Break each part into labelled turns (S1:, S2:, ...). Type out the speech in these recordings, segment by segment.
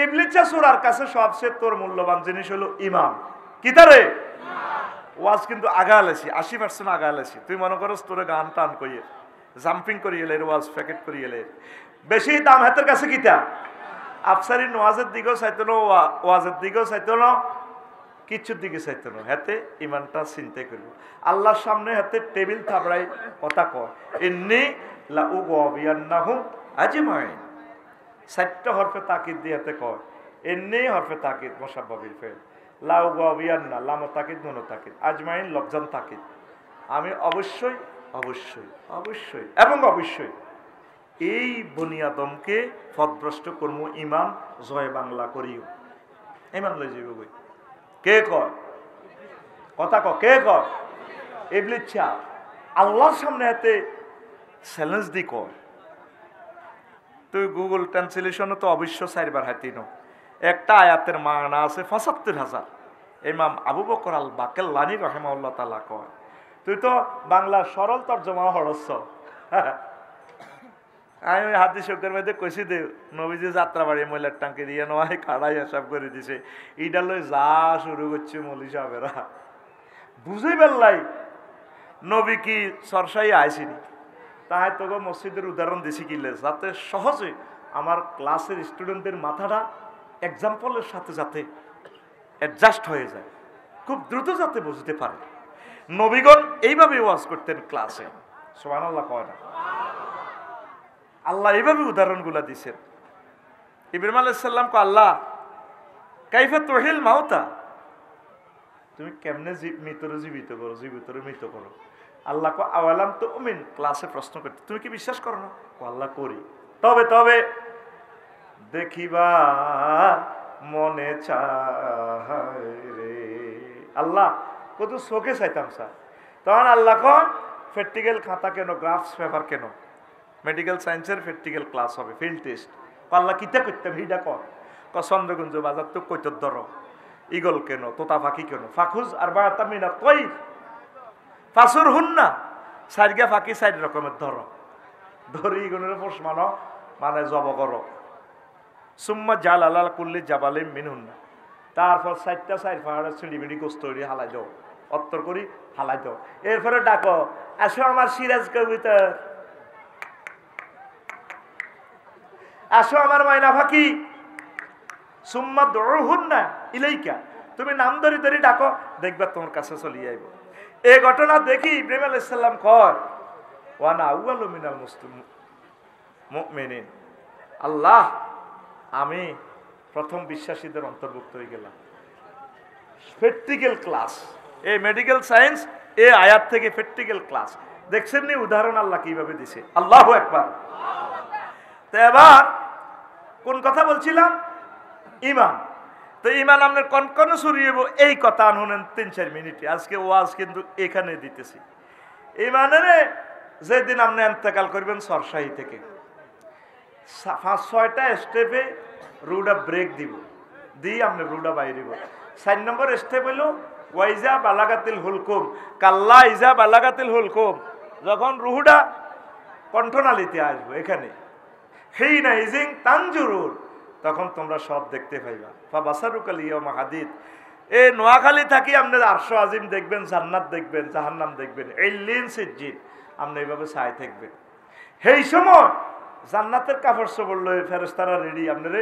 S1: ইবলিসা সূরার কাছে সবচেয়ে তোর মূল্যবান জিনিস হলো ঈমান। কি তারে ওয়াজ কিন্তু আগালেছি 80% আগালেছি। তুই মনে করস তোরে গান টান করিয়ে জাম্পিং করিয়ে এলে ওয়াজ প্যাকেট করিয়ে এলে বেশি দাম হাতের কাছে কিতা আফসারি নোয়াজের দিকেও চাইতো না, ওয়াজের দিকেও চাইতো না, কিচ্ছুর দিকে চাইতো না। হাতে ইমানটা চিন্তাই করবো আল্লাহর সামনে হাতে টেবিল থাবড়াই কথা কয় ইন্নী লা উগবিয়ান্নাহুম আজমাইন। 4টা হরফে তাকিদ দিয়ে হাতে কয় ইন্নী হরফে তাকিদ মুসাব্বাবিল ফেল লা উগবিয়ান্না লাম তাকিদ নুন তাকিদ আজমাইন লফজান তাকিদ। আমি অবশ্যই অবশ্যই অবশ্যই এবং অবশ্যই এই বনিয়াদমকে পথভ্রষ্ট কর্ম ইমান জয় বাংলা করিও। ইমান লই যাইব বই কে কয় কথা কে কয় ইবলিসা আল্লাহর সামনে হাতে চ্যালেঞ্জ দি কয়। তুই গুগল ট্রান্সলেশনে তো অবশ্য 4বার হাতি নো একটা আয়াতের মানা আছে ৭৫,০০০। ইমাম আবু বকর আল বাকেল্লানী রাহিমাহুল্লাহ তাআলা কয় তুই তো বাংলা সরল তর্জমা হরছ। আমি ওই হাদিস শোকের মধ্যে কইছি দে নবীজি যাত্রা বাড়ি ময়লার টাঙ্কি দিয়ে নয় কাড়াই হিসাব করে দিছে এইটা লই যা শুরু করছে মৌলী সাহেবেরা বুঝেই পেলাই নবী কি সরসাই আইসিনি। তাই তোকে মসজিদের উদাহরণ দিছি কিলে যাতে সহজে আমার ক্লাসের স্টুডেন্টদের মাথাটা এক্সাম্পলের সাথে যাতে অ্যাডজাস্ট হয়ে যায়, খুব দ্রুত যাতে বুঝতে পারে। নবীগণ এইভাবে ওয়াজ করতেন ক্লাসে, সুবহানাল্লাহ কয় না? আল্লাহ এইভাবে উদাহরণগুলা দিছেন। ইব্রাহিম আলাইহিস সালাম কো আল্লাহ কাইফা তুহিল মাউতা, তুমি কেমনে মৃতরে জীবিত করো, জীবিতরে মৃত করো। আল্লাহ কো আওয়ালাম তুমিন, ক্লাসে প্রশ্ন করতে তুমি কি বিশ্বাস করো না? কো আল্লাহ করি। তবে তবে দেখিবা মনে চায় রে। আল্লাহ কত চোখে চাইতাম স্যার। তখন আল্লাহ কন প্র্যাকটিক্যাল খাতা কেন, গ্রাফস পেপার কেন, মেডিকেল সায়েন্সের প্র্যাকটিক্যাল ক্লাস হবে, ফিল্ড টেস্ট। আল্লাহ কিতা করতাম হিডা ক চন্দ্রগুঞ্জ বাজার তো কৈতর ধর, ইগল কেন, তোতা ফাঁকি কেন, ফাঁকুজ আর বায়াতা মিনা কই ফাঁসুর হুন না, সাইডগা ফাঁকি 4 রকমের ধর, ধরি ইগনের পোষ মানো মানে জব করো। সুম্মা জাল আলাল কুল্লি জাবালে মিনহুন না, তারপর 4টা 4 পাহাড়ের ছিঁড়িবিড়ি গোস্ত হালাই দাও, অত্তর করি হালাই দাও। এরপরে ডাকো আসো আমার সিরাজ কবিতা, আসো আমার ময়না ফাঁকি। সুম্মা দৌড়হুন না ইলাইকা, তুমি নাম ধরি ধরি ডাকো, দেখবা তোমার কাছে চলে আইব। এই ঘটনা দেখি ইব্রাহিম আলাইহিস সালাম কয় ওয়ানা আউয়ালু মিনাল মুমিনিন, আল্লাহ আমি প্রথম বিশ্বাসীদের অন্তর্ভুক্ত হয়ে গেলাম। প্র্যাকটিক্যাল ক্লাস, এই মেডিকেল সায়েন্স এই আয়াত থেকে প্র্যাকটিক্যাল ক্লাস দেখছেন নি উদাহরণ আল্লাহ কিভাবে দিছে। আল্লাহু আকবার। তো এবার কোন কথা বলছিলাম? ইমান। তো ইমান আপনার কনকনে ছড়িয়েব এই কথা আনুনেন 3-4 মিনিটে। আজকে ওয়াজ কিন্তু এখানে দিতেছি। ইমানের যেদিন আপনি ইন্তেকাল করবেন সরসাহি থেকে 5-6টা স্টেপে রুডা ব্রেক দিব, দিয়ে আপনি রুডা বাইরে দিব। 4 নম্বর স্টেপ হইল ওয়াইজা বালাগাতিল হুলকুম, কাল্লা ইজা বালাগাতিল হুলকুম, যখন রুহুডা কণ্ঠনালীতে আসবো এখানে, হিনা ইজিং তানজুরুন, তখন তোমরা সব দেখতে পাইবা। ফাবাসারুকাল ইয়াউমা হাদিদ, এই নোয়াখালী থাকি আপনি আরশ আজিম দেখবেন, জান্নাত দেখবেন, জাহান্নাম দেখবেন, ইল্লিন সিজ্জিন, আপনি এইভাবে ছাই থাকবেন। সেই সময় জান্নাতের কাপড় চোপড় লয়ে ফেরেশতারা রেডি, আপনারে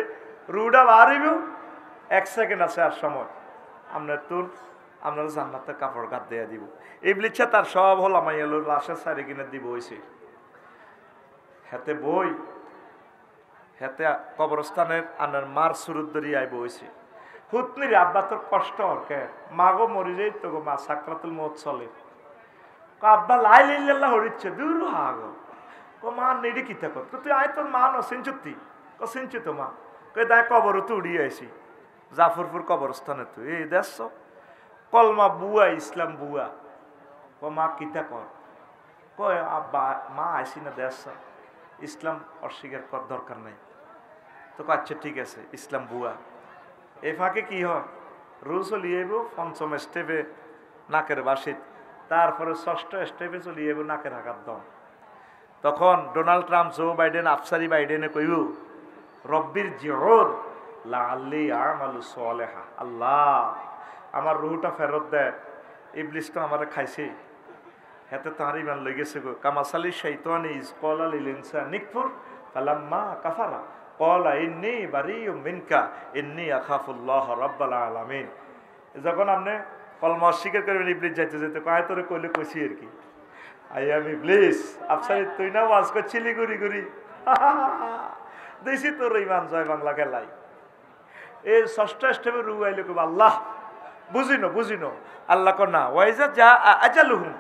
S1: রুডা বাড়িব 1 সেকেন্ড আছে আর সময় আপনার তোর আপনারা জান্নাতের কাপড় গাত দেয়া দিব। ইবলিসা তার সব হল আমায় এলো লাশের সাইডে কিনে দিব হয়েছে, হাতে বই হাতে কবরস্থানের আনার মার সুরুদ ধরিয়ে আইব হয়েছে। হুতনির আব্বা তোর কষ্ট কে মাগো মরি যাই তো গো, মা সাকরাতুল মউত চলে, আব্বা লাই লাইল্লাহ হরিচ্ছে দূর হাগো কো মা নেড়ে কিতা কর, তুই আয় তোর মা নসিনচুতি কো সিনচু তো মা কে দায় কবর তো উড়িয়ে আইসি জাফরপুর কবরস্থানে, তুই এই দেশ কলমা বুয়া ইসলাম বুয়া, ও মা কিতা কর, কয় আব্বা মা আইসি না দেশ ইসলাম অস্বীকার কর দরকার নাই। তো আচ্ছা ঠিক আছে ইসলাম বুয়া। এই ফাঁকে কি হয়, রুল চলিয়ে আইব 5ম স্টেপে নাকের বাসিত, তারপরে 6ষ্ঠ স্টেপে চলিয়ে আইব নাকের হাকার দম। তখন ডোনাল্ড ট্রাম্প, জো বাইডেন, আফসারি বাইডেনে কইব রব্বির জিউদ লাআল্লি আমালু সালিহা, আল্লাহ আমার রুহটা ফেরত দেয়, ইবলিস তো আমারে খাইছে, হাতে তার ইমান লই গেছে গো। কামাসালি শাইতানি ইজ ক্বালা লিল ইনসানি নিকফুর ফালাম্মা কাফারা ক্বালা ইন্নী বারিউম মিনকা ইন্নী আখাফুল্লাহ রাব্বাল আলামিন। যখন আপনি কলমা স্বীকার করবেন, ইবলিস যাইতে যেতে কয় তোরে কইলে কইছি আর কি, আই এম ইবলিস, আফসারি তুই না ওয়াজ করছিলি গুরি গুরি, দেশি তোর ইমান জয় বাংলা গেলাই। এই ষষ্ঠ স্টেপে রু আইলে কইব আল্লাহ বুঝিনো বুঝিনো, আল্লাহ কনা ওয়াইজা যা আজালুহুম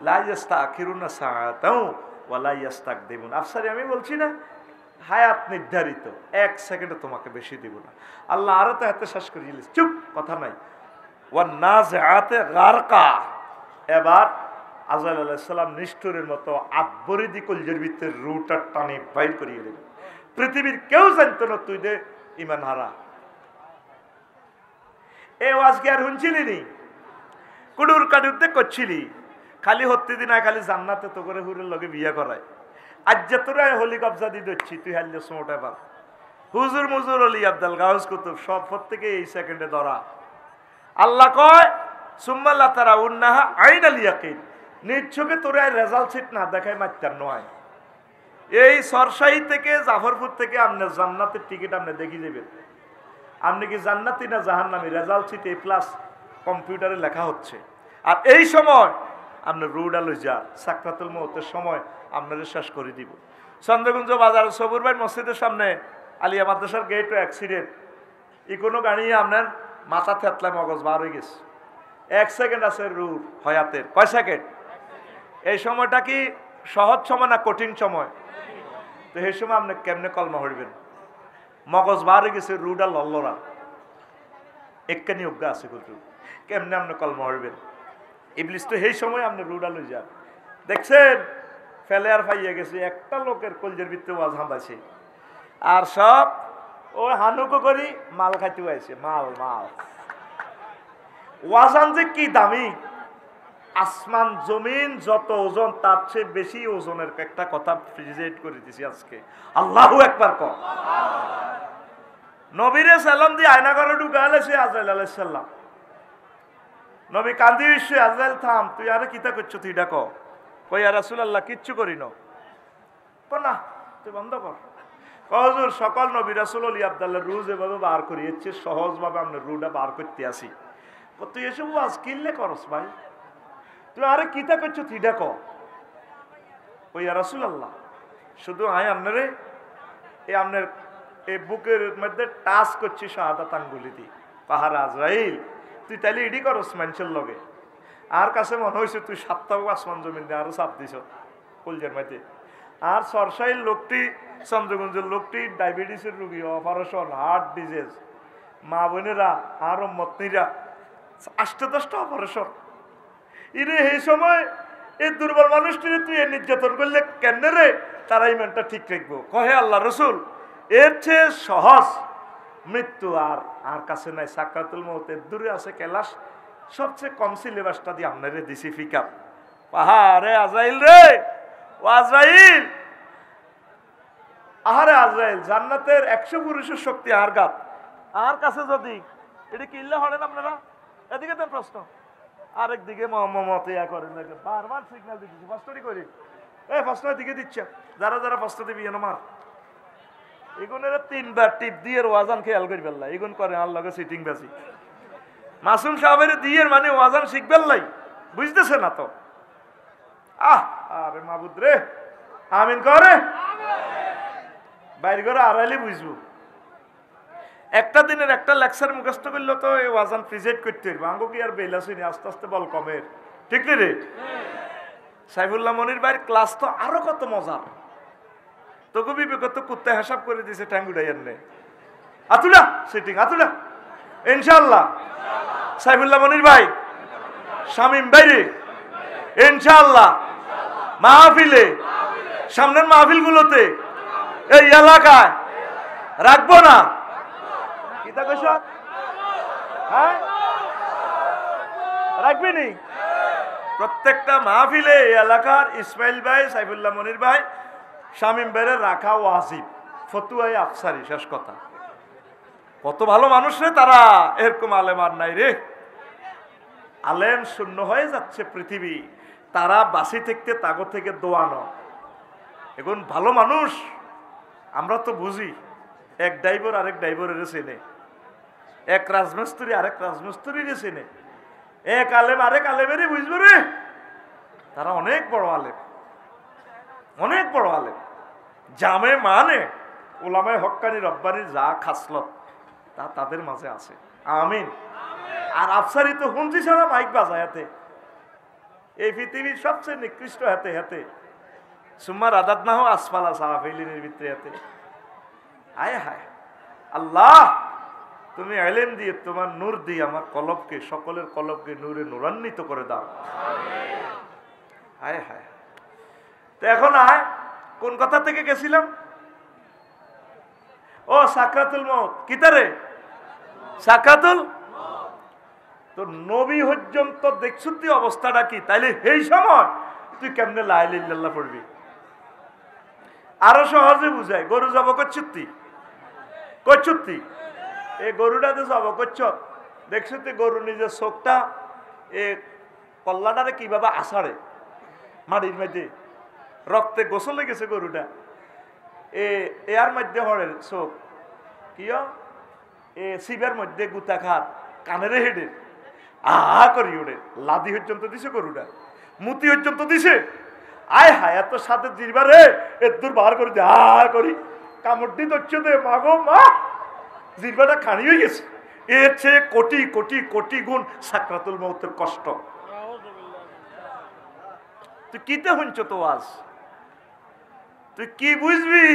S1: লা ইস্তাখিরুনা সাআতাও ওয়া লা ইস্তাকদিমুন। আফসারি আমি বলছি না, হায়াত নির্ধারিত, 1 সেকেন্ডে তোমাকে বেশি দিব না। আল্লাহ আরো তো হাতে শেষ করে দিলেন, চুপ, কথা নাই। ওয়ান নাজিআতে গারকা, এবার আজরাইল আলাইহিস সালাম নিষ্ঠুরের মতো আদবরিদি কলজের ভিতরে রুটা টানি বাইর করিয়ে দিলেন। পৃথিবীর কেউ জানতো না তুই দে ইমান হারা। এ আজকে আর শুনছিলি নি, কুডুর কাডুরতে করছিলি, খালি হত্যি দিন খালি জান্নাতে তো করে হুরের লগে বিয়ে করায়। আজ যে তোরা হলি কবজা দিয়ে দিচ্ছি, তুই হারলে সমটা এবার হুজুর মুজুর অলি আব্দাল গাউস কুতুব সব প্রত্যেকে এই সেকেন্ডে ধরা। আল্লাহ কয় সুম্মাল্লাহ তারা উন্নাহা আইনাল ইয়াকিন, নিজ চোখে তোরা রেজাল্ট সিট না দেখায় মাত্যার নয়। এই সরসাই থেকে জাফরপুর থেকে আপনার জান্নাতের টিকিট আপনি দেখি যাবেন, আপনি কি জান্নাতি না জাহান্নামী, রেজাল্ট সিট A+ কম্পিউটারে লেখা হচ্ছে। আর এই সময় আপনার রুডা লই যা সাকরাতুল মউতের সময় আপনারা শেষ করে দিব। চন্দ্রগুঞ্জ বাজার সবুর ভাই মসজিদের সামনে আলিয়া মাদ্রাসার গেট অ্যাক্সিডেন্ট, কোনো গাড়ি আপনার মাথা থেতলায় মগজ বার হয়ে গেছে। 1 সেকেন্ড আছে রুর হয়াতের, কয় সেকেন্ড? এই সময়টা কি সহজ সময় না কঠিন সময়? তো এই সময় আপনি কেমনে কলমা হইবেন? মগজ বার হয়ে গেছে, রুডা লল্লরা একখানি অজ্ঞা আছে কিন্তু কেমনে আপনি কলমা হইবেন? ইবলিস তো এই সময় আপনি রুডা লই যান, দেখছেন ফেলে আর ফাইয়া গেছে, একটা লোকের কলজের ভিতরে ওয়াজ হাঁদাছে, আর সব ওই হানুকো করি মাল খাইতে আইছে, মাল মাল। ওয়াজান যে কি দামি, আসমান জমিন যত ওজন তার চেয়ে বেশি ওজনের একটা কথা প্রেজেন্ট করে দিছি আজকে। আল্লাহু আকবার কর। নবীরে সালাম দিয়ে আয়না ঘরে ঢুকালে সে আজরাইল আলাইহিস সালাম, নবী কান্দি উঠছে, আজরাইল থাম, তুই আরে কিতা করছো, তুই ডাকো। কই ইয়া রাসূলুল্লাহ কিচ্ছু করি না, তুই বন্ধ কর। হুজুর সকল নবী রাসূল ওলি আব্দাল্লাহ রুজ এভাবে বার করিয়েছে, সহজভাবে আমরা রুডা বার করতে আসি। তুই এসব ওয়াজ কিনলে করস ভাই, তুই আরে কিতা করছো, তুই ডাকো। কই ইয়া রাসূলুল্লাহ শুধু আয় আপনারে এই আপনার এই বুকের মধ্যে টাচ করছি শাহাদাত আঙ্গুলি দিয়ে, পাহাড় আজরাইল তুই তাইলে ইডি করস মানুষের লগে। আর কাছে মনে হয়েছে তুই 7টা আসমান জমিন দিয়ে আরো চাপ দিছ কলজের মাঝে। আর সরসাইল লোকটি, চন্দ্রগঞ্জের লোকটি ডায়াবেটিসের রোগী, অপারেশন, হার্ট ডিজিজ, মা বোনেরা আর মতনিরা 8-10টা অপারেশন। ইরে এই সময় এই দুর্বল মানুষটিরে তুই নির্যাতন করলে কেন রে, তারা ইমানটা ঠিক রাখবো। কহে আল্লাহ রসুল এর চেয়ে সহজ মৃত্যু আর কাছে নাই, সাকরাতুল মউতের দূরে আছে কেলাস, সবচেয়ে কম সিলেবাসটা দিয়ে আপনারে দিছি ফিকাপ। পাহাড়ে আজরাইল রে, ও আজরাইল, আহারে আজরাইল, জান্নাতের 100 পুরুষের শক্তি আর গাত, আর কাছে যদি এটা কিনলে হলেন আপনারা। এদিকে দেন প্রশ্ন, আরেকদিকে মত ইয়া করেন, বারবার সিগন্যাল দিচ্ছি, ফার্স্টই করি, এই ফার্স্টের দিকে দিচ্ছে, যারা যারা ফার্স্ট দিবি এনে মার। এগুনের 3বার টিপ দিয়ে ওয়াজান খেয়াল করি বেল্লা, এগুন করে আর লগে সিটিং বেশি। মাসুম সাহেবের দিয়ে মানে ওয়াজান শিখবেল্লাই, বুঝতেছে না তো। আরে মাবুদ রে, আমিন করে বাইরে করে আড়াইলে বুঝবো। একটা দিনের একটা লেকচার মুখস্থ করলে তো এই ওয়াজান প্রেজেন্ট করতে পারবো, আঙ্গো কি আর বেলাসিনি, আস্তে আস্তে বল কমের, ঠিক নি রে? সাইফুল্লাহ মনির ভাইয়ের ক্লাস তো আরো কত মজার, তোকে বিবেকত কুত্তে হিসাব করে দিছে ট্যাঙ্গুডাইয়ার নে আতুলা সিটিং আতুলা ইনশাআল্লাহ। সাইফুল্লাহ মনির ভাই, শামীম ভাইরে ইনশাআল্লাহ মাহফিলে, সামনের মাহফিলগুলোতে এই এলাকায় রাখবো না। কিতা কইছ? হ্যাঁ রাখবি নি? প্রত্যেকটা মাহফিলে এলাকার ইসমাইল ভাই, সাইফুল্লাহ মনির ভাই, শামীম ভাইরে রাখা ওয়াজিব, ফতুয়ায়ে আফসারি, শেষ কথা। কত ভালো মানুষ রে তারা, এরকম আলেম আর নাই রে। আলেম শূন্য হয়ে যাচ্ছে পৃথিবী, তারা বাসি থাকতে তাগো থেকে দোয়ানো। এখন ভালো মানুষ আমরা তো বুঝি, এক ড্রাইভার আরেক ড্রাইভারের চেনে, এক রাজমিস্ত্রি আরেক রাজমিস্ত্রির চেনে, এক আলেম আরেক আলেমেরই বুঝবে রে। তারা অনেক বড় আলেম, অনেক বড় আলেম। জামে মানে ওলামায়ে হক্কানি রব্বানির যা খাসলত তা তাদের মাঝে আছে। আমিন। আর আফসারি তো হুঞ্জি ছাড়া মাইক বাজায় হাতে, এই পৃথিবীর সবচেয়ে নিকৃষ্ট হাতে হাতে সুম্মা রাদাত না হো আসফালা সাফিলিনের ভিতরে হাতে। আয় হায় আল্লাহ, তুমি ইলম দিয়ে তোমার নূর দিয়ে আমার কলবকে, সকলের কলবকে নূরে নূরান্বিত করে দাও। হায় হায়। তো এখন আয়, কোন কথা থেকে গেছিলাম? ও সাকরাতুল মউত। কিতারে সাকরাতুল। তো নবী পর্যন্ত দেখছু তুই অবস্থাটা কি, তাইলে এই সময় তুই কেমনে লা ইলাহা ইল্লাল্লাহ পড়বি? আরো সহজে বুঝাই, গরু জব করছুতি করছুতি, এই গরুটাতে জব করছ, দেখছু তুই গরু নিজের চোখটা এ কল্লাটারে কিভাবে আষাড়ে মাটির মধ্যে, রক্তে গোসলে গেছে গরুটা, এর মধ্যে হরের চোখ কিয় এ শিবের মধ্যে গুতা খাত কানেরে হেডে করি ওরে লাদি পর্যন্ত দিছে গরুটা, মুতি পর্যন্ত দিছে। আয় হায়, এত সাথে জিরবারে এদুর বার করে দে করি কামড় দিয়ে হচ্ছে দে, মাগো মা, জিরবাটা খানি হয়ে গেছে। এর চেয়ে কোটি কোটি কোটি গুণ সাকরাতুল মউতের কষ্ট। তুই কিতে শুনছ তো আজ, তুই কি বুঝবি?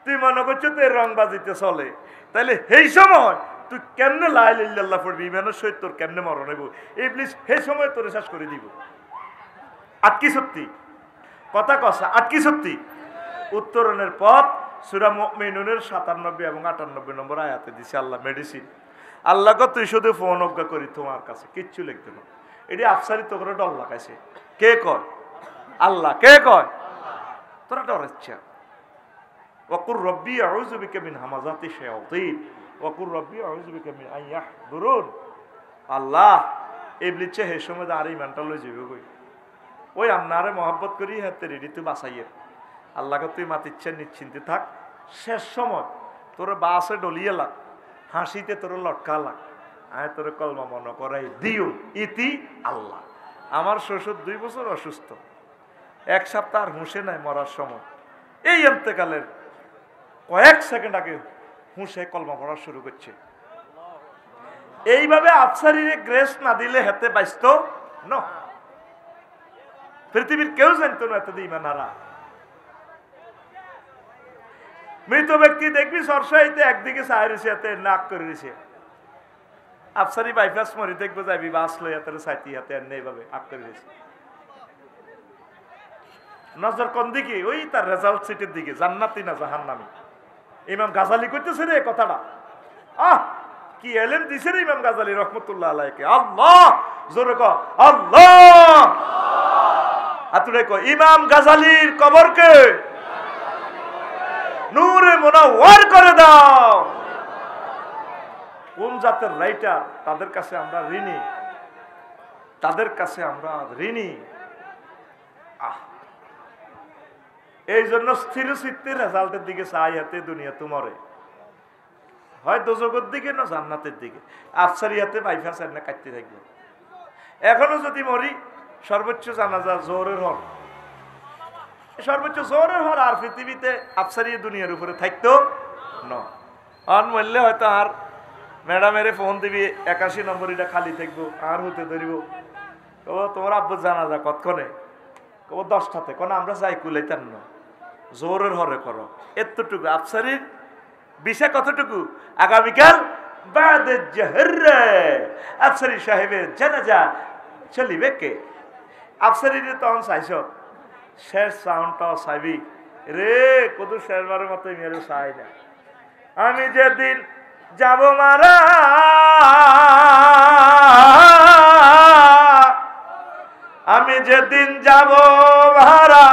S1: তুই মনে করছো তোর রংবাজিতে চলে, তাইলে সেই সময় তুই কেমনে লা ইলাহা ইল্লাল্লাহ পড়বি? ইমানের সহিত তোর কেমনে মরণ হইব? ইবলিস সেই সময় তোরে শেষ করে দিব। আটকি সত্যি কথা কসা, আটকি সত্যি। উত্তরণের পথ সূরা মুমিনুনের ৯৭ এবং ৯৮ নম্বর আয়াতে দিছে আল্লাহ মেডিসিন। আল্লাহকে তুই শুধু ফোন অজ্ঞা করি তোমার কাছে কিচ্ছু লিখতে না। এটি আফসারি তো করে ডর লাগাইছে। কে কয়? আল্লাহ। কে কয়? তোরা ডরাচ্ছা। ওয়াকুর রব্বি আউযু বিকা মিন হামাযাতি শায়াতিন ওয়াকুর রব্বি আউযু বিকা মিন আন ইয়াহদুরুন। আল্লাহ ইবলিসে হে সময় আর ইমানটা লই যাবে কই, ওই আন্নারে মহব্বত করি হাতে রেডি তুই বাঁচাইয়ে। আল্লাহকে তুই মাতিচ্ছেন নিশ্চিন্তে থাক, শেষ সময় তোর বাসে ডলিয়ে লাগ, হাসিতে তোর লটকা লাগ, আয় তোর কলমা মনে করাই দিও ইতি আল্লাহ। আমার শ্বশুর 2 বছর অসুস্থ, 1 সপ্তাহ আর হুঁশে নাই মরার সময়। এই এন্তেকালের কয়েক সেকেন্ড আগে হুঁশে কলমা পড়া শুরু করছে। এইভাবে আফসারিরে গ্রেস না দিলে হেতে বাঁচত না, পৃথিবীর কেউ জানতো না এত ইমান হারা। মৃত ব্যক্তি দেখবি সরসাইতে একদিকে সাইরেছে, হাতে নাক করে দিছে। আফসারি বাইপাস মরি দেখবো যাবি বাস লই হাতে সাইতি হাতে আর এইভাবে আক করে দিছে। নজর কোন দিকে? ওই তার রেজাল্ট সিটের দিকে, জান্নাতি না জাহান্নামী। ইমাম গাজালি করতেছে রে কথাটা। কি এলেম দিছে রে ইমাম গাজালি রহমতুল্লাহ আলাইকে। আল্লাহ জোরে কর আল্লাহ। আতুরে কো ইমাম গাজালির কবরকে নূরে মুনাওয়ার করে দাও। কোন জাতের রাইটার, তাদের কাছে আমরা ঋণী, তাদের কাছে আমরা ঋণী। এই জন্য স্থির চিত্তের রেজাল্টের দিকে চাই হাতে দুনিয়া তোমারে, হয় দোজগের দিকে না জান্নাতের দিকে। আফসারি হাতে বাইফাস না কাটতে থাকবে। এখনো যদি মরি সর্বোচ্চ জানাজা জোহরের হর, সর্বোচ্চ জোহরের হর, আর পৃথিবীতে আফসারি দুনিয়ার উপরে থাকতো না। আর মরলে হয়তো আর ম্যাডামের ফোন দিবি 81 নম্বর এটা খালি থাকবো, আর হতে ধরিব। কব তোমার আব্বু জানাজা কতক্ষণে? কব 10টাতে। কোন আমরা যাই কুলাইতাম না, জোরের হরে করো। এতটুকু আফসারির বিষয় কতটুকু? আগামীকাল বাদে জহর আফসারি সাহেবের জানাজা চলিবে কে? আফসারির তখন চাইছ শেষ সাউন্ডটাও চাইবি রে, কত শেষবারের মতো মেরে চাই না। আমি যেদিন যাব মারা, আমি যেদিন যাব মারা,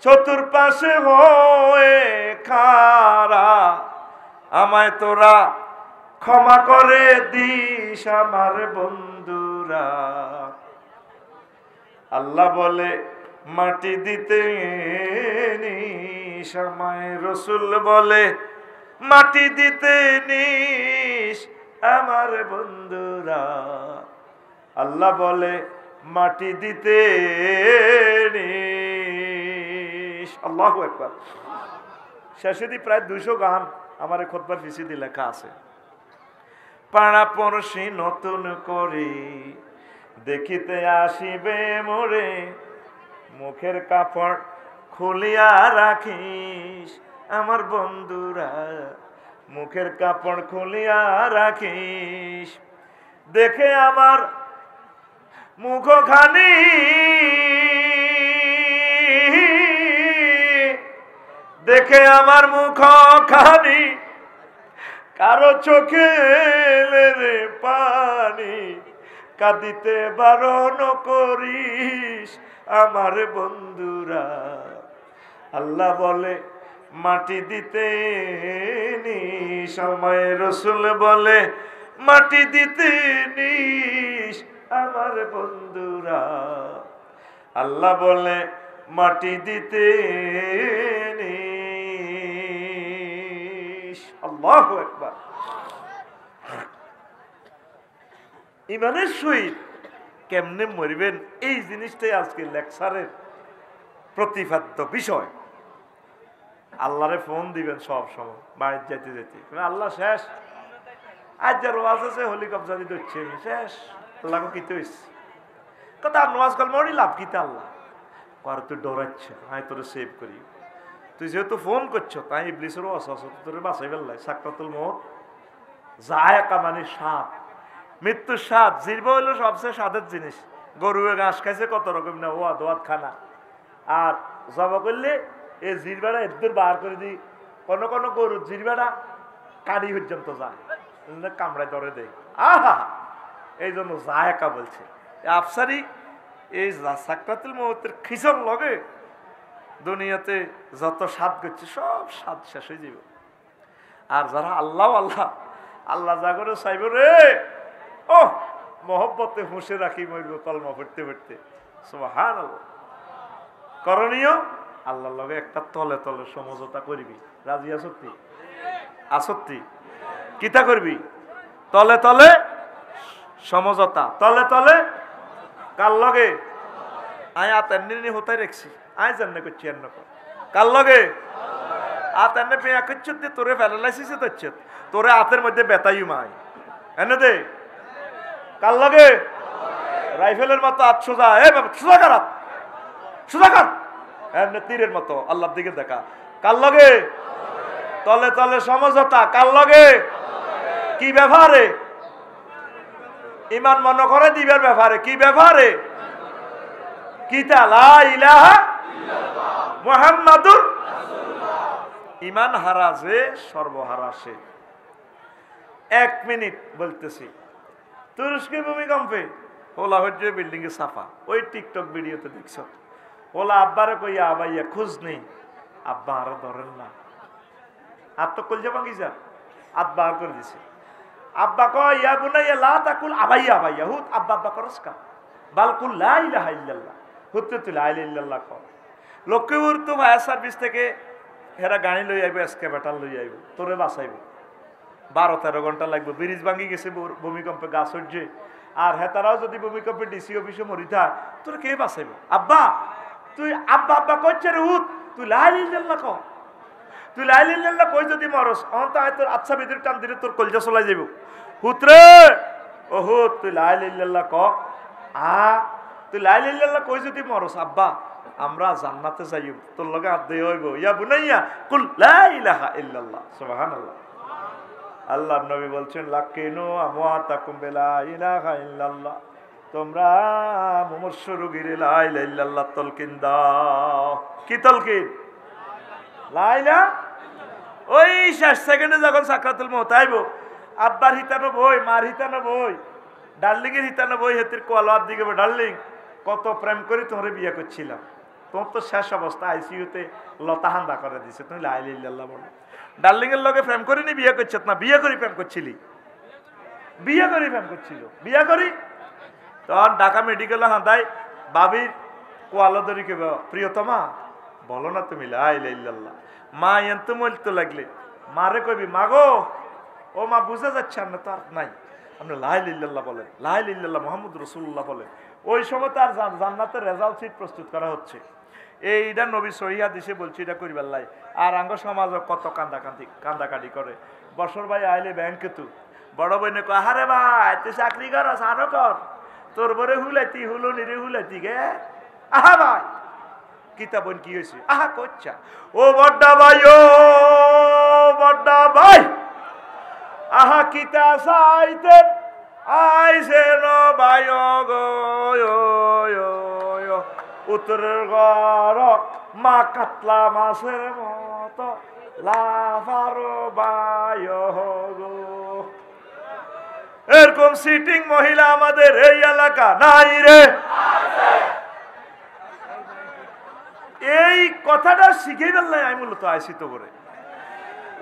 S1: চতুর্পাশে হয়ে খারা, আমায় তোরা ক্ষমা করে দিস আমার বন্ধুরা। আল্লাহ বলে মাটি দিতে নিস আমায়, রসুল বলে মাটি দিতে নিস আমার বন্ধুরা। আল্লাহ বলে মাটি দিতে নিস। আল্লাহু আকবার। শেষে দি প্রায় 200 গান আমার খুতবার পিছিয়ে দিয়ে লেখা আছে। পাড়া পড়শি নতুন করে দেখিতে আসিবে মোরে, মুখের কাপড় খুলিয়া রাখিস আমার বন্ধুরা, মুখের কাপড় খুলিয়া রাখিস। দেখে আমার মুখখানি দেখে আমার মুখখানি কারো চোখে রে পানি, কাঁদিতে বারণ করিস আমার বন্ধুরা। আল্লাহ বলে মাটি দিতে নিস আমায়, রসুল বলে মাটি দিতে নিস আমার বন্ধুরা। আল্লাহ বলে মাটি দিতে নিস। আল্লাহু আকবার। ইমানের সহিত কেমনে মরিবেন এই জিনিসটাই আজকে লেকচারের প্রতিপাদ্য বিষয়। আল্লাহরে ফোন দিবেন সব সময় বাড়িতে যেতে যেতে, আল্লাহ শেষ আজ যার ওয়াজ আছে হলি কবজা দিতে হচ্ছে শেষ, আল্লাহ কিতে হইছে কথা নামাজ কাল মরি লাভ কিতে আল্লাহ কর, তুই ডরাচ্ছে আমি তোরে সেভ করি। তুই যেহেতু ফোন করছো তাই ইবলিসেরও অসুস্থ তোরে বাঁচাই ফেললাই। সাকরাতুল মউত জায়কা মানে স্বাদ, মৃত্যুর স্বাদ। জিরবা হইলো সবচেয়ে স্বাদের জিনিস। গরুয়ে ঘাস খাইছে কত রকম না ওয়া দোয়াত খানা, আর জবা করলে এই জিরবাটা এদের বার করে দিই। কোনো কোনো গরুর জিরবাটা কাড়ি পর্যন্ত যায়, কামড়ায় ধরে দেয়। আহা, এই জন্য জায়কা বলছে আফসারি। এই সাকরাতুল মউতের খিচর লগে দুনিয়াতে যত স্বাদ করছে সব স্বাদ শেষ হয়ে যাবে। আর যারা আল্লাহ আল্লাহ আল্লাহ জাগরে চাইব রে, ও মহব্বতে হুঁশে রাখি মরব কলমা পড়তে পড়তে। সুবহানাল্লাহ। করণীয় আল্লাহর লগে একটা তলে তলে সমঝোতা করবি। রাজি আসত্তি আসত্তি কিতা করবি? তলে তলে সমঝোতা, তলে তলে কার লগে? আয় আতেন্নি হতাই রেখছি, আয় জান্নে করছি এন্ন কর কার লগে? আতেন্নে পেয়া করছো দিয়ে তোরে ফেলালাইছিস তোর তোরে হাতের মধ্যে বেতাই মাই এনে দে কার লগে? রাইফেলের মতো হাত সোজা, এ বাবা সোজা কর, হাত সোজা কর, এমনি তীরের মতো আল্লাহর দিকে দেখা। কার লগে? তলে তলে সমঝোতা কার লগে? কি ব্যাপারে? ইমান মনে করে দিবের ব্যাপারে। কি ব্যাপারে? কিতা লা ইলাহা মুহাম্মাদুর রাসূলুল্লাহ। ইমান হারা যে সর্বহারা সে। 1 মিনিট বলতেছি। তুরস্কে ভূমিকম্পে ওলা হচ্ছে বিল্ডিং এ সাফা, ওই টিকটক ভিডিওতে দেখছ। ওলা আব্বারে কইয়া আবাইয়া খোঁজ নেই, আব্বা আরো ধরেন না, আর তো কলজা ভাঙি যা আত বার করে দিছে। আব্বা কয় ইয়া বুনাইয়া লা তাকুল আবাইয়া আবাইয়া হুত, আব্বা আব্বা করস কা বালকুল লা ইলাহা ইল্লাল্লাহ, হুত তুই লা ইলাহা ইল্লাল্লাহ কর। লক্ষ্মীপুর তো ফায়ার সার্ভিস থেকে হেরা গাড়ি লই আইব, এসকেভেটর লই আইব, তোরে বাঁচাইব। 12-13 ঘন্টা লাগবে। ব্রিজ ভাঙি গেছে ভূমিকম্পে, গাছ হচ্ছে। আর হেতারাও যদি ভূমিকম্পে ডিসি অফিসে মরি থাক, তোর কে বাঁচাইব? আব্বা তুই আব্বা আব্বা করছে রে হুত, তুই লা ইলাহা ইল্লাল্লাহ কর। তুই লা ইলাহা ইল্লাল্লাহ কই যদি মরস অন্ত আয় তোর আচ্ছা ভিতরে টান দিলে তোর কলজা চলাই যাইব। হুতরে ও হুত তুই লা ইলাহা ইল্লাল্লাহ ক। তুই লা ইলাহা ইল্লাল্লাহ কই যদি মরস আব্বা আমরা জান্নাতে যাইব, তোর লগে হাত দিয়ে হইব। ইয়া বুনাইয়া কুল লা ইলাহা ইল্লাল্লাহ। সুবহানাল্লাহ। আল্লাহর নবী বলছেন লাকিনু আমওয়াতাকুম বিলা ইলাহা ইল্লাল্লাহ, তোমরা মুমূর্ষ রোগীর লা ইলাহা ইল্লাল্লাহ তলকিন দাও। কি তলকিন? লা ইলাহা। ওই শেষ সেকেন্ডে যখন সাকরাতুল মউত আইব, আব্বার হিতানো বই, মার হিতানো বই, ডার্লিং এর হিতানো বই, হেতির কোয়ালার দিকে ডার্লিং কত প্রেম করে তোমরা বিয়ে করছিলাম, তোমার তো শেষ অবস্থা, আইসিইউতে লতাহান্দা করে দিছে, তুমি লা ইলাহা ইল্লাল্লাহ বলো। ডার্লিং এর লগে প্রেম করিনি, বিয়ে করছ না? বিয়ে করি প্রেম করছিলি? বিয়ে করি প্রেম করছিল, বিয়ে করি। তখন ঢাকা মেডিকেলে হাঁদাই বাবির কোয়ালো ধরি কে, প্রিয়তমা বলো না তুমি লা ইলাহা ইল্লাল্লাহ। মা এত মলতে লাগলে মারে কইবি, মাগো ও মা বুঝা যাচ্ছে না তো আর নাই, আপনি লা ইলাহা ইল্লাল্লাহ বলেন, লা ইলাহা ইল্লাল্লাহ মুহাম্মদ রাসূলুল্লাহ বলেন। ওই সময় তার জান্নাতের রেজাল্ট শিট প্রস্তুত করা হচ্ছে। এইটা নবী সহিহ হাদিসে বলছি, এটা করিবার লাই। আর আঙ্গ সমাজ কত কান্দাকাটি করে। বছর ভাই আইলে ব্যাংকে তু বড় বইনে কয়, আরে ভাই তুই চাকরি কর, আরো কর, তোর বরে হুলাইতি হুলো নিরে হুলাইতি গে। আহা ভাই কিতা বোন কি হয়েছে? আহা কচ্ছা ও বড্ডা ভাই, ও বড্ডা ভাই, আহা কিতা চাইতে আইছে ন ভাই গো, উত্তরের ঘর মা কাতলা মাছের মতো লাফারো ভাই গো। এরকম সিটিং মহিলা আমাদের এই এলাকা নাই রে। এই কথাটা শিখে ফেললাই আমি মূলত আইসি তো করে।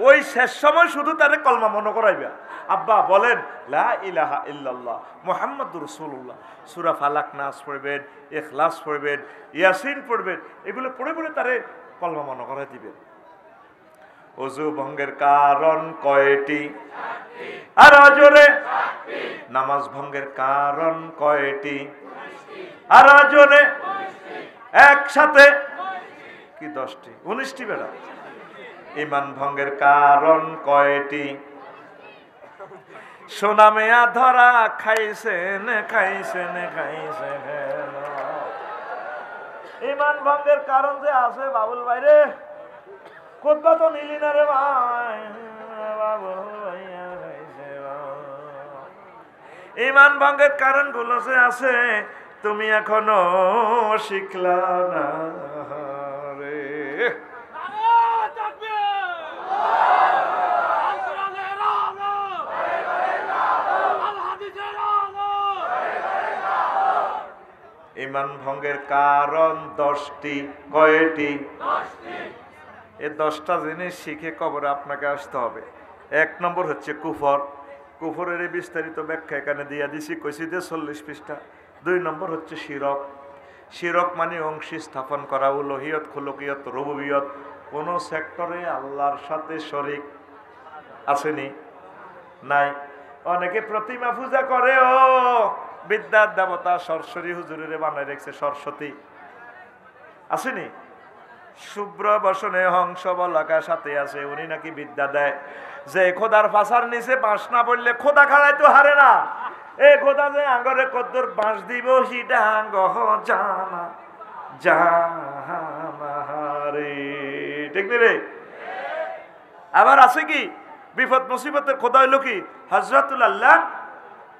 S1: ওই শেষ সময় শুধু তারে কলমা মনে করাইবা, আব্বা বলেন লা ইলাহা ইল্লাল্লাহ মুহাম্মাদুর রাসূলুল্লাহ। সূরা ফালাক নাস পড়বেন, ইখলাস পড়বেন, ইয়াসিন পড়বেন, এগুলো পড়ে পড়ে তারে কলমা মনে করাই দিবেন। ওযু ভঙ্গের কারণ কয়টি? আর জোরে। নামাজ ভঙ্গের কারণ কয়টি? আর জোরে। একসাথে কি 10টি? 19টি বেড়া। ঈমান ভঙ্গের কারণ কয়টি? সোনা মেয়া ধরা খাইছেন খাইছেন খাইছেন। ঈমান ভঙ্গের কারণ যে আছে বাবুল ভাইরে, কোথা তো নিলি না রে ভাই, বাবুল ভাইয়া খাইছে। ঈমান ভঙ্গের কারণ গুলো যে আছে তুমি এখনো শিখলা না রে। ঈমান ভঙ্গের কারণ 10টি। কয়টি? এই 10টা জিনিস শিখে কবরে আপনাকে আসতে হবে। 1 নম্বর হচ্ছে কুফর। কুফরের বিস্তারিত ব্যাখ্যা এখানে দিয়ে দিছি, কইছি যে 40 পৃষ্ঠা। 2 নম্বর হচ্ছে শিরক। শিরক মানে অংশী স্থাপন করা, উলুহিয়ত, খুলুকিয়ত, রুবুবিয়ত। কোন সেক্টরে আল্লাহর সাথে শরীক আসেনি? নাই। অনেকে প্রতিমা পূজা করে, ও বিদ্যার দেবতা সরস্বতী হুজুরের বানায় রেখেছে সরস্বতী, আসেনি? শুভ্র বসনে হংস বলাকা সাথে আছে, উনি নাকি বিদ্যা দেয়। যে খোদার ফাঁসার নিচে বাঁশ না পড়লে খোদা খাড়াই তো হারে না। এ খোদা যে আঙ্গরে কদ্দুর বাঁশ দিব সিটা আঙ্গ জানা জানারে, ঠিক নি রে? আবার আছে কি বিপদ মুসিবতের খোদা হইল কি হযরতুল আল্লাহ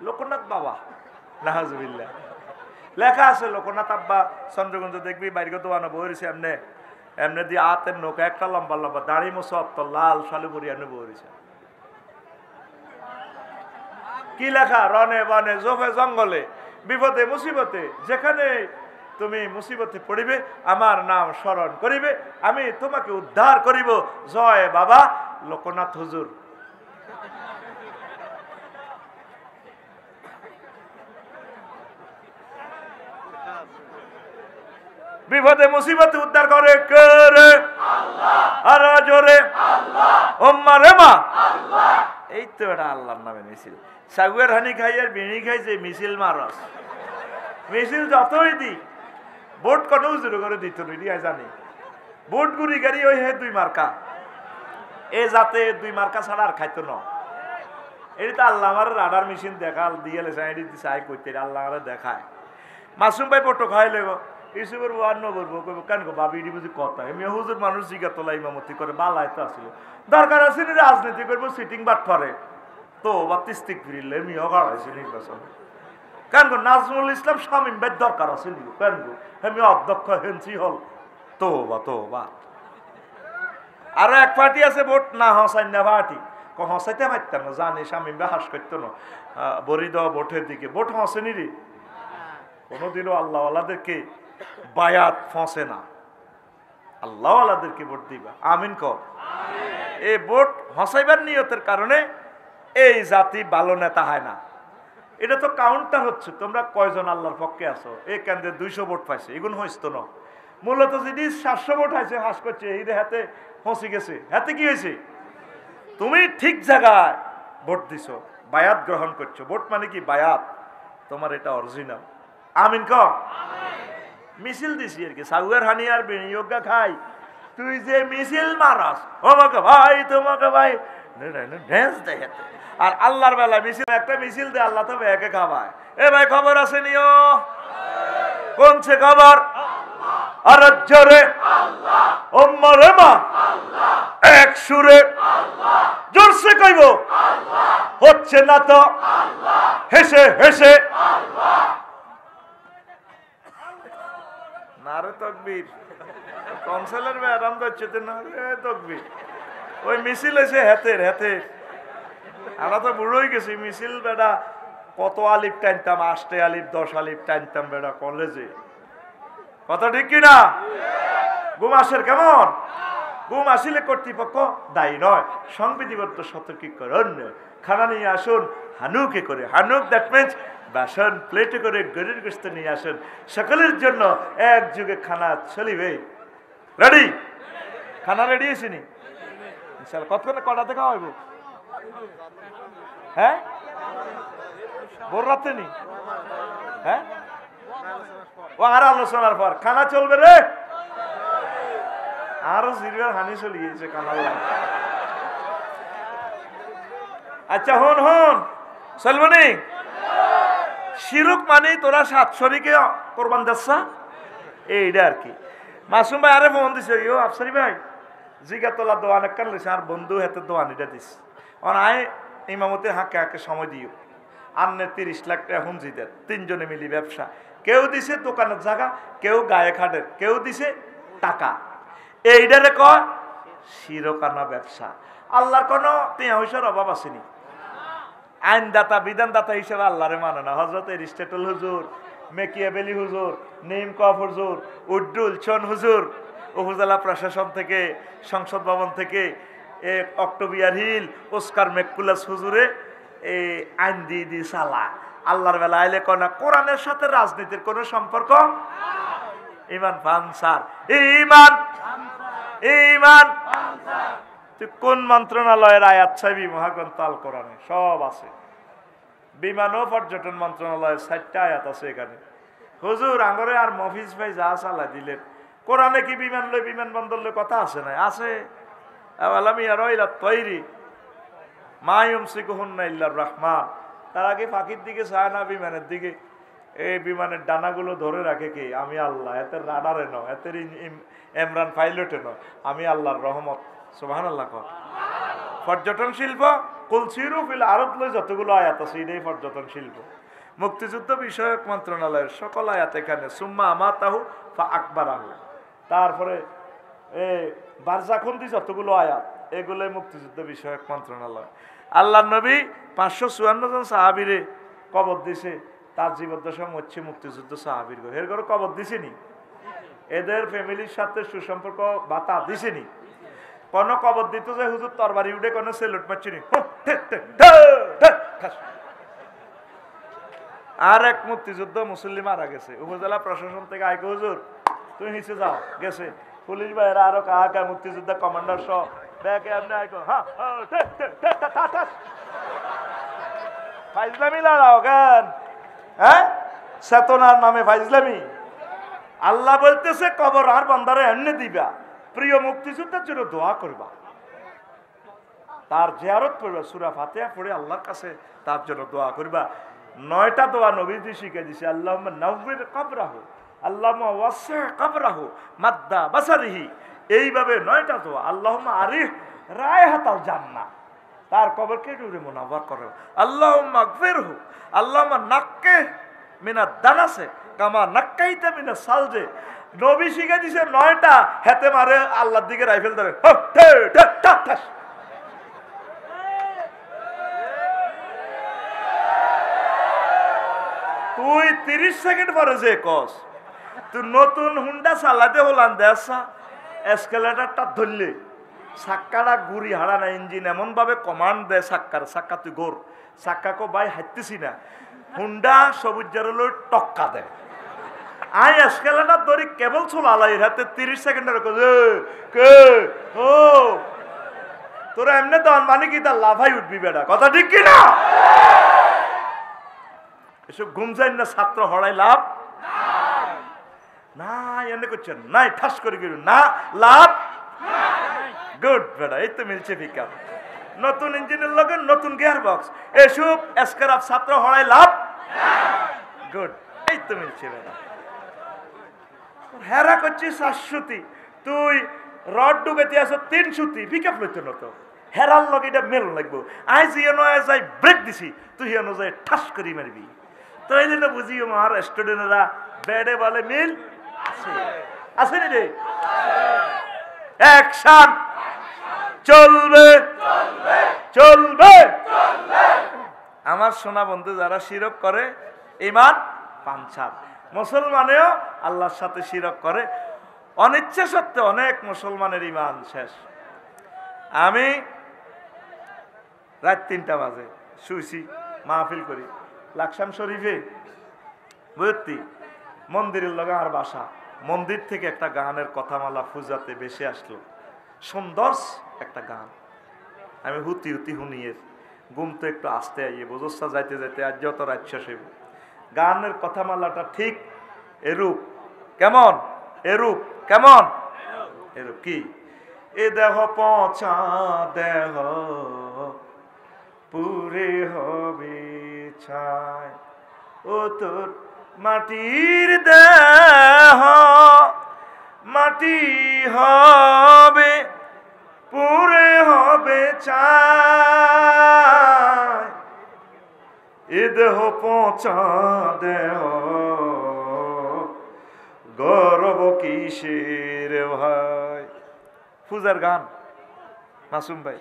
S1: লোকনাথ বাবা, নাহাজুবিল্লাহ। লেখা আছে লোকনাথ আব্বা চন্দ্রগঞ্জ দেখবি বাইরে দোয়ানো বইছে, এমনি এমনি দিয়ে আতের নৌকা একটা লম্বা লম্বা দাড়ি মোছপ তো লাল শালু বড়ি এমনি বইছে। কি লেখা? রনে বনে জোফে জঙ্গলে বিপদে মুসিবতে যেখানে তুমি মুসিবতে পড়িবে আমার নাম স্মরণ করিবে, আমি তোমাকে উদ্ধার করিব। জয় বাবা লোকনাথ হুজুর। বিপদে মুসিবতে উদ্ধার করে কে রে? আল্লাহ। আর জোরে আল্লাহ। ওম্মা রে মা আল্লাহ। এই তো এটা আল্লাহর নামে মিছিল। সাগুয়ের হানি খাই আর বিড়ি খাইছে মিছিল মারস। মিছিল যতই দি ভোট কত উজুরো করে দিত জানি। ভোট গুড়ি গাড়ি ওই হে 2 মার্কা, এ যাতে 2 মার্কা ছাড়া আর খাইতো না। এটি তো আল্লাহ আমার রাডার মেশিন দেখা দিয়ে চাই করতে আল্লাহ আমার দেখায়। মাসুম ভাই পটো খাই লেগো ইসু করবো আর নবরবো কইব কেন গো বাবি এটি বুঝি কথা এমনি হুজুর মানুষ জিগা তোলা ইমামতি করে বালাই তো আসলো দরকার আছে নি রাজনীতি করবো সিটিং বাট করে তো বা তিস্তিক ফিরিলে এমনি হগাড়াইছে নির্বাচন কেন গো নাজমুল ইসলাম শামীম ভাই দরকার আছে নি কেন গো এমনি অধ্যক্ষ হেনসি হল তো বা আরো এক পার্টি আছে ভোট না হসাইন না পার্টি হসাইতে পারতাম না জানি শামীম ভাই হাস করতো না বরি দেওয়া ভোটের দিকে ভোট হসেনি রে কোনোদিনও আল্লাহওয়ালাদেরকে বায়াত ফসে না আল্লাহ আল্লাহদেরকে ভোট দিবা, আমিন কর। এই ভোট হসাইবার নিয়তের কারণে এই জাতি ভালো নেতা হয় না। এটা তো কাউন্টার হচ্ছে, তোমরা কয়জন আল্লাহর পক্ষে আছো। এই কেন্দ্রে 200 ভোট পাইছে, এগুলো হইত না। মূলত যদি 700 ভোট হয়েছে, হাস করছে এই হাতে ফসে গেছে। হাতে কি হয়েছে? তুমি ঠিক জায়গায় ভোট দিছো, বায়াত গ্রহণ করছো। ভোট মানে কি? বায়াত। তোমার এটা অরিজিনাল, আমিন কর। মিছিল দিছি আর কি, সাউয়ার হানি আর বিনিয়োগা খাই। তুই যে মিছিল মারাস, আমাকে ভাই তোমাকে ভাই ড্যান্স দেখে, আর আল্লাহর বেলা মিছিল একটা মিছিল দে, আল্লাহ তো একে খাবায়। এ ভাই খবর আছে নিও, কোনছে খবর? আর জোরে ওম্মরে মা এক সুরে জোরসে কইব, হচ্ছে না তো হেসে হেসে। নারে তকবীর, কনসেলের ম্যাডাম ধরছে তো নারে তকবীর। ওই মিছিল এসে হেতের হেতের, আমরা তো বুড়োই গেছি। মিছিল বেড়া কত আলিফ টানতাম, 8 আলিফ 10 আলিফ টানতাম বেড়া কলেজে, কথা ঠিক কিনা? ঘুম আসের কেমন? ঘুম আসিলে কর্তৃপক্ষ দায়ী নয়, সংবিধিবদ্ধ সতর্কীকরণ। খানা নিয়ে আসুন হানুকে করে, হানুক দ্যাট মিনস বাসন প্লেটে করে গরুর গোশত নিয়ে আসুন, সকলের জন্য এক যুগে খানা চলিবে। রেডি? খানা রেডি হয়েছিনি? কতক্ষণে কটাতে খাওয়া হইব? হ্যাঁ, ভোর রাতে নি? হ্যাঁ, ও আর আলোচনার পর খানা চলবে রে। আরো জিরবার হানি চলে গিয়েছে কানার লাগে। আচ্ছা হন হন, চলবো নি? শিরুক মানে তোরা 7 শরীকে কোরবান দিচ্ছা, এইটা আর কি। মাসুম ভাই আরে ফোন দিছে, ইয়ো আফসারি ভাই জিগা তোলা দোয়ান কান লইছে, আর বন্ধু হাতে দোয়ানিটা দিস। আর আয় ইমামতের হাঁকে হাঁকে সময় দিও। আন্নে 30 লাখ টাকা হুঞ্জিদের, 3 জনে মিলি ব্যবসা। কেউ দিছে দোকানের জায়গা, কেউ গায়ে খাটের, কেউ দিছে টাকা। এইটারে কয় শিরোকানা ব্যবসা। আল্লাহর কোনো তিয়া পয়সার অভাব আসেনি। আইনদাতা বিধানদাতা হিসেবে আল্লাহরে মানে না। হযরত এরিস্টটল হুজুর, মেকিয়াভেলি হুজুর, নিমকফ হুজুর, উড্ডুল চন হুজুর, উপজেলা প্রশাসন থেকে, সংসদ ভবন থেকে, অক্টোবিয়ার হিল, ওস্কার মেকুলাস হুজুরে এই আইন দিয়ে দিয়ে চালা। আল্লাহর বেলা আইলে কনা কোরআনের সাথে রাজনীতির কোনো সম্পর্ক। ইমান ফানসার, ইমান ইমান। তুই কোন মন্ত্রণালয়ের আয়াত চাইবি? মহাগ্রন্থ আল কোরআনে সব আছে। বিমান ও পর্যটন মন্ত্রণালয়ের 4টা আয়াত আছে এখানে। হুজুর আঙ্গরে আর মফিজ ভাই যা চালা দিলেন, কোরআনে কি বিমান লই বিমানবন্দর লই কথা আছে না? আছে। আলামি আর ইলা তৈরি মায়ুম সিকুহুন্না ইল্লার রহমান। তার আগে ফাঁকির দিকে চায় না, বিমানের দিকে। এই বিমানের ডানাগুলো ধরে রাখে কে? আমি আল্লাহ। এতের রাডারে নয়, এতের ইমরান পাইলটে নয়, আমি আল্লাহর রহমত। সুবহানাল্লাহ। পর্যটন শিল্প কুলসিরু ফিল আরদ লই যতগুলো আয়াত আছে, এটাই পর্যটন শিল্প। মুক্তিযুদ্ধ বিষয়ক মন্ত্রণালয়ের সকল আয়াত এখানে। সুম্মা আমাতাহু ফা আকবারাহু। তারপরে বারজাখন্দি যতগুলো আয়াত, এগুলো মুক্তিযুদ্ধ বিষয়ক মন্ত্রণালয়। আল্লাহ নবী 554 জন সাহাবীরে কবর দিছে। তার জীবদ্দশা হচ্ছে মুক্তিযুদ্ধ সাহাবীর ঘর। এর ঘরে কবর দিছেনি? এদের ফ্যামিলির সাথে সুসম্পর্ক বাতা দিছেনি? কোন কবর দিত যে হুজুর তরবারি উঠে কোন সেলুট মারছিনি? আর এক মুক্তিযুদ্ধ মুসল্লি মারা গেছে, উপজেলা প্রশাসন থেকে আইকে হুজুর তুমি নিচে যাও গেছে। পুলিশ ভাইয়েরা আরো কাহা মুক্তিযুদ্ধ কমান্ডার সহ ব্যাগে আপনি আইকো। ফাইজলামি লড়াও কেন? হ্যাঁ, চেতনার নামে ফাইজলামি। আল্লাহ বলতেছে কবর আর বান্দারে এমনি দিবা, প্রিয় মুক্তিযুদ্ধের জন্য দোয়া করবা, তার জিয়ারত করবা, সূরা ফাতিহা পড়ে আল্লাহর কাছে তার জন্য দোয়া করবা। 9টা দোয়া নবীজি শিখে দিছে। আল্লাহুম্মা নাওয়ির কবরাহু, আল্লাহুম্মা ওয়াসি' কবরাহু মাদ্দা বাসারিহি। এইভাবে 9টা দোয়া। আল্লাহুম্মা আরিহ রায়হাতাল জান্নাহ, তার কবরকে নূরে মুনাওয়ার করো। আল্লাহুম্মা গফিরহু, আল্লাহুম্মা নাক্কি মিনাদ দানাসে কামা নাক্কাইতা মিনাস সালজে। নবী শিখে দিছে 9টা, হাতে মারে আল্লাহর দিকে রাইফেল ধরে। তুই 30 সেকেন্ড পরে যে কস তুই নতুন হুন্ডা চালাতে হলান দেশা এসকেলেটারটা ধরলে চাক্কাটা ঘুরি হারা না, ইঞ্জিন এমন ভাবে কমান্ড দেয় চাক্কা তুই গোর, চাক্কাকে ভাই হাঁটতেছি না, হুন্ডা সবুজ জারলো টক্কা দেয়। আই এসকেলেটার ধরি কেবল চলালাই হাতে 30 সেকেন্ডের কে ও তোরা এমনি তো মানে কি তার লাভাই উঠবি বেটা, কথা ঠিক কিনা? এসব ঘুম যাই না, ছাত্র হড়াই লাভ না, এনে করছেন নাই ঠাস করে গেল না, লাভ গুড বেটা, এই তো মিলছে পিকআপ, নতুন ইঞ্জিনের লগে নতুন গিয়ার বক্স, এসব এসকারাপ ছাত্র হড়াই লাভ গুড, এই তো মিলছে বেটা। হেরা করছিস 400, তুই রড ডুবেতে আসো 300, পিকআপ লইতে নতো হেরার লগে এটা মেল লাগবো। আজ ইয়েনো যাই ব্রেক দিছি, তুই ইয়েনো যাই ঠাস করি মারবি। তো এই জন্য বুঝি আমার স্টুডেন্টরা বেডে বলে মিল আছে, আছে নি রে? অ্যাকশন, চলবে চলবে। আমার সোনা বন্ধু যারা শিরক করে ঈমান পাঞ্চার, মুসলমানেও আল্লাহর সাথে শিরক করে, অনিচ্ছা সত্ত্বে অনেক মুসলমানের ঈমান শেষ। আমি রাত 3টা বাজে শুইছি, মাহফিল করি লাকসাম শরীফে, বুঝতি মন্দিরের লগে আর বাসা, মন্দির থেকে একটা গানের কথামালা ফুজাতে বেশি আসলো, সুন্দর একটা গান। আমি হুতি হুতি হুনিয়ে ঘুম তো একটু আসতে আইয়ে বোঝা যাইতে যাইতে আজ যত রাত শেষ হইব। গানের কথামালাটা ঠিক এরূপ, কেমন এরূপ, কেমন এরূপ কি? এ দেহ পচা দেহ পুরে হবে ছাই, ও তোর মাটির দেহ মাটি হবে পুরে হবে ছাই, এ দেহ পচা দেহ গর্ব কিসের ভাই। পূজার গান মাসুম ভাই।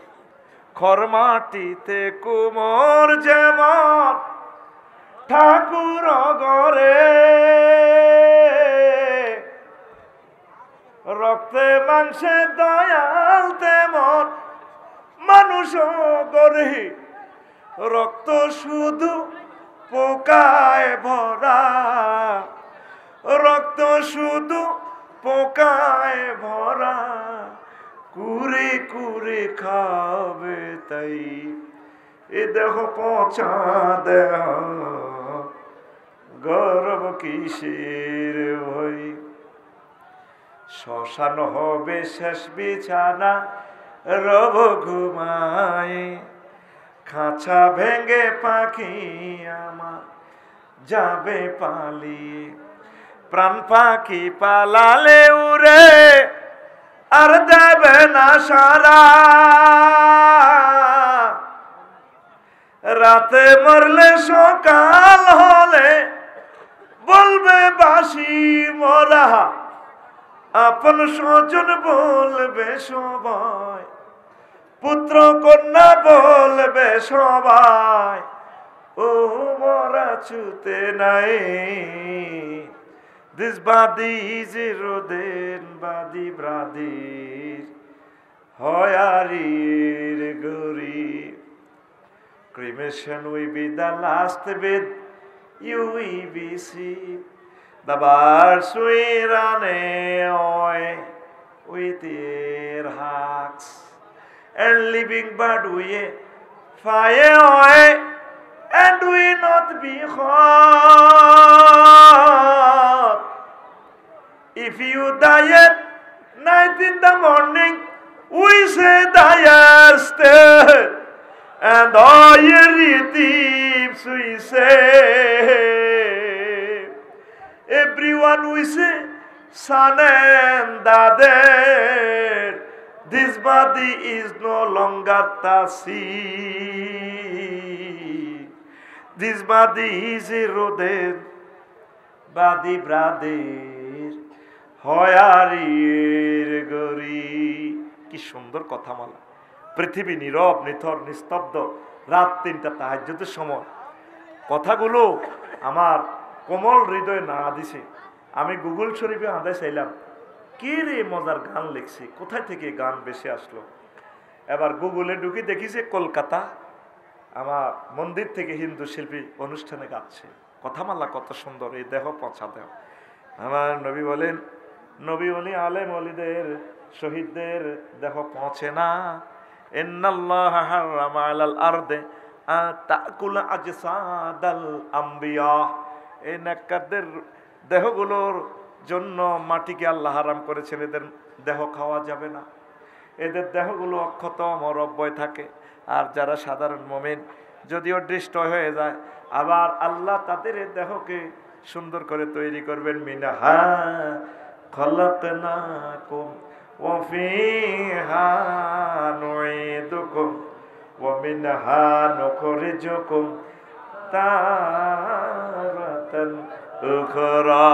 S1: খর মাটিতে কুমোর যেমন ঠাকুর গরে, রক্তে মাংসে দয়াল তেমন মানুষ গরে, রক্ত শুধু পোকায় ভরা, রক্ত শুধু পোকায় ভরা, কুরে কুরে খাবে তাই, এ দেহ পচা দেহ গর্ব কিসের ভই। শ্মশান হবে শেষ বিছানা রব ঘুমায়, খাঁচা ভেঙে পাখি আমার যাবে পালিয়ে, প্রাণ পাখি পালালে উড়ে আর দেবে না সারা, রাতে মরলে সকাল হলে বলবে বাসি মরা, আপন স্বজন বলবে সবাই, পুত্র কন্যা বলবে সবাই, ও মরা ছুতে নাই। This body is eroded, body bradir, hoyarir gori. Cremation will be the last bit you will be see. The birds will run away with their hawks, and living bird will fly away, and will not be hurt. If you die at night in the morning, we say die stay, and all your relatives we say, everyone we say, son and daughter, this body is no longer Tasi, this body is eroded, body brother, হয়ারির গরি। কি সুন্দর কথামালা। পৃথিবী নীরব, নিথর, নিস্তব্ধ, রাত 3টা তাহাজ্জুদের সময় কথাগুলো আমার কোমল হৃদয়ে নাড়া দিছে। আমি গুগল শরীফে আদায় চাইলাম, কি রে মজার গান লিখছি, কোথায় থেকে গান বেশি আসলো। এবার গুগলে ঢুকি দেখি যে কলকাতা আমার মন্দির থেকে হিন্দু শিল্পী অনুষ্ঠানে গাচ্ছে, কথামালা কত সুন্দর, এই দেহ পচা দেহ। আমার নবী বলেন, নবী অলি আলেম অলিদের শহীদদের দেহ পচে না। ইন্নাল্লাহ হারামা আলাল আরদে তাকুল আজসাদাল আম্বিয়া, এই নেককারদের দেহগুলোর জন্য মাটিকে আল্লাহ হারাম করেছেন, এদের দেহ খাওয়া যাবে না, এদের দেহগুলো অক্ষত অমরব্যয় থাকে। আর যারা সাধারণ মুমিন যদিও দৃষ্ট হয়ে যায়, আবার আল্লাহ তাদের এই দেহকে সুন্দর করে তৈরি করবেন। মিনহা খলাকনাকুম ওয়া ফিহা নুঈদুকুম ওয়া মিনহা নুখরিজুকুম তারাতান উখরা।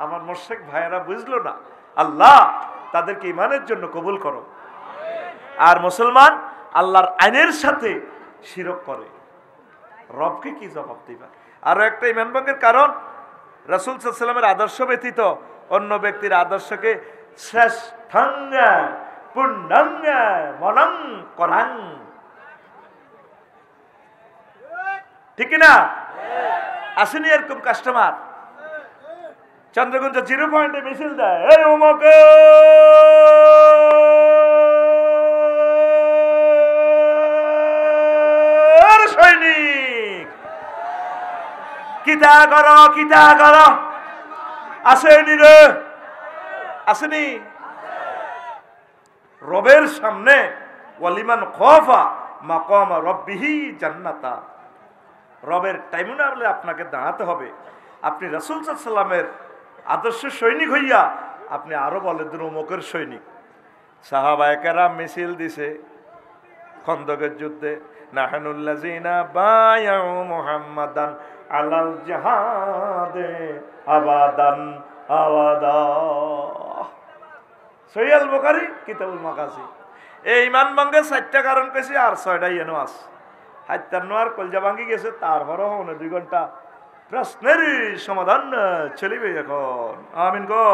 S1: আমার মুশরিক ভাইয়েরা বুঝলো না, আল্লাহ তাদেরকে ঈমানের জন্য কবুল করো। আর মুসলমান আল্লাহর আইনের সাথে শিরক করে, রবকে কি জবাব দিবা? আরো একটা ঈমান ভঙ্গের কারণ, রাসূল সাল্লাল্লাহু আলাইহি ওয়াসাল্লামের আদর্শ ব্যতীত অন্য ব্যক্তির আদর্শকে শ্রেষ্ঠাঙ্গ পূর্ণাঙ্গ মনং করাং, ঠিক না? আসেনি এরকম কাস্টমার চন্দ্রগঞ্জ 0 পয়েন্টে মিছিল দেয়, এই অমুকে সৈনিক কিতা করো কিতা করো, আসেনি রে, আসেনি। রবের সামনে ওয়ালিমান খাফা মাকাম রাব্বিহি জান্নাতা, রবের টাইমুনা বলে আপনাকে দাঁড়াতে হবে। আপনি রাসূল সাল্লাল্লাহু আলাইহি ওয়াসাল্লামের আদর্শ সৈনিক হইয়া আপনি আরো বলে দিন অমুকের সৈনিক। সাহাবায়ে কেরাম মিছিল দিছে খন্দকের যুদ্ধে, নাহানুল্লাযিনা বায়াউ মুহাম্মাদান আলাল জিহাদে আবাদান আওয়াদা। সহিহ আল বুখারী কিতাবুল মাগাজি। এই ঈমান ভঙ্গের 4টা কারণ কইছি, আর 6টা এনো আছে। হাইতার নোয়ার কলজা ভাঙ্গি গেছে, তারপরও 2 ঘন্টা প্রশ্নের সমাধান চলিবে এখন। আমিন গো।